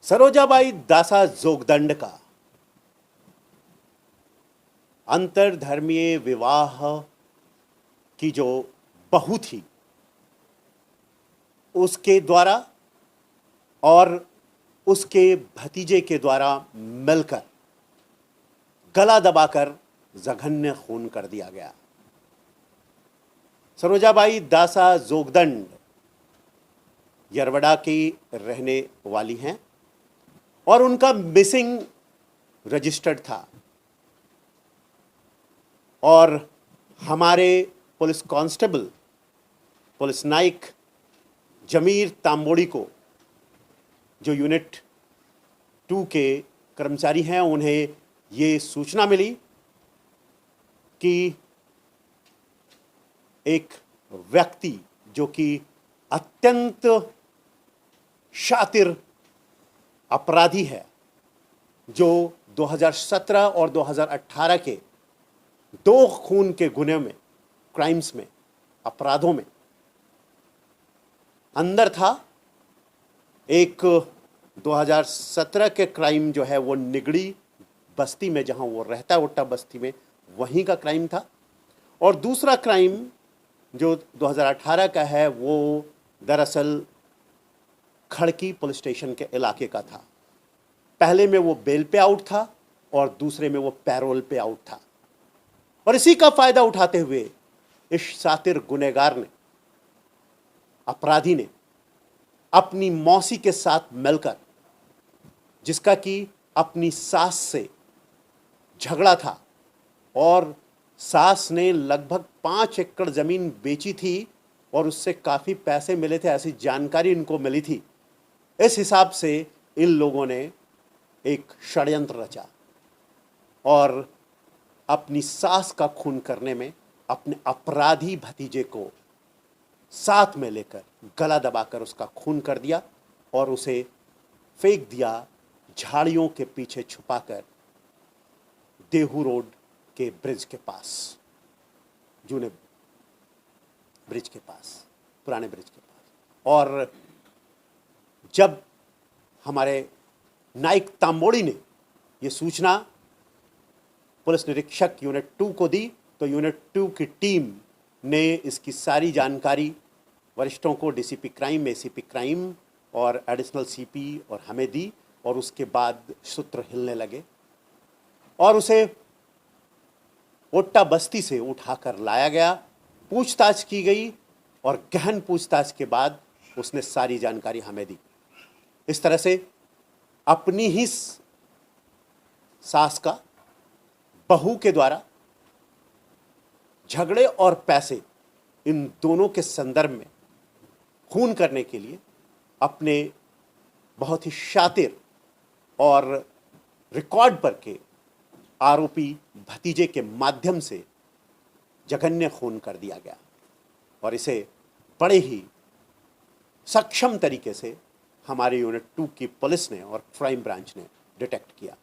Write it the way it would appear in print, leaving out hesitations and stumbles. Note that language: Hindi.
सरोजाबाई दासा जोगदंड का अंतरधर्मीय विवाह की जो बहू थी उसके द्वारा और उसके भतीजे के द्वारा मिलकर गला दबाकर जघन्य खून कर दिया गया। सरोजाबाई दासा जोगदंड यरवड़ा की रहने वाली हैं और उनका मिसिंग रजिस्टर्ड था और हमारे पुलिस कांस्टेबल पुलिस नाइक जमीर तांबोड़ी को जो यूनिट 2 के कर्मचारी हैं उन्हें ये सूचना मिली कि एक व्यक्ति जो कि अत्यंत शातिर अपराधी है जो 2017 और 2018 के 2 खून के गुने में क्राइम्स में अपराधों में अंदर था। एक 2017 के क्राइम जो है वो निगड़ी बस्ती में जहां वो रहता है उट्टा बस्ती में वहीं का क्राइम था और दूसरा क्राइम जो 2018 का है वो दरअसल खड़की पुलिस स्टेशन के इलाके का था। पहले में वो बेल पे आउट था और दूसरे में वो पैरोल पे आउट था और इसी का फायदा उठाते हुए इस शातिर गुनहगार ने अपराधी ने अपनी मौसी के साथ मिलकर जिसका कि अपनी सास से झगड़ा था और सास ने लगभग 5 एकड़ जमीन बेची थी और उससे काफी पैसे मिले थे ऐसी जानकारी इनको मिली थी। इस हिसाब से इन लोगों ने एक षड्यंत्र रचा और अपनी सास का खून करने में अपने अपराधी भतीजे को साथ में लेकर गला दबाकर उसका खून कर दिया और उसे फेंक दिया झाड़ियों के पीछे छुपाकर देहू रोड के ब्रिज के पास, जूने ब्रिज के पास, पुराने ब्रिज के पास। और जब हमारे नाइक तांबोड़ी ने ये सूचना पुलिस निरीक्षक यूनिट 2 को दी तो यूनिट 2 की टीम ने इसकी सारी जानकारी वरिष्ठों को डीसीपी क्राइम, एसीपी क्राइम और एडिशनल सीपी और हमें दी और उसके बाद सूत्र हिलने लगे और उसे ओट्टा बस्ती से उठाकर लाया गया, पूछताछ की गई और गहन पूछताछ के बाद उसने सारी जानकारी हमें दी। इस तरह से अपनी ही सास का बहू के द्वारा झगड़े और पैसे इन दोनों के संदर्भ में खून करने के लिए अपने बहुत ही शातिर और रिकॉर्ड पर के आरोपी भतीजे के माध्यम से जघन्य खून कर दिया गया और इसे बड़े ही सक्षम तरीके से हमारे यूनिट 2 की पुलिस ने और क्राइम ब्रांच ने डिटेक्ट किया।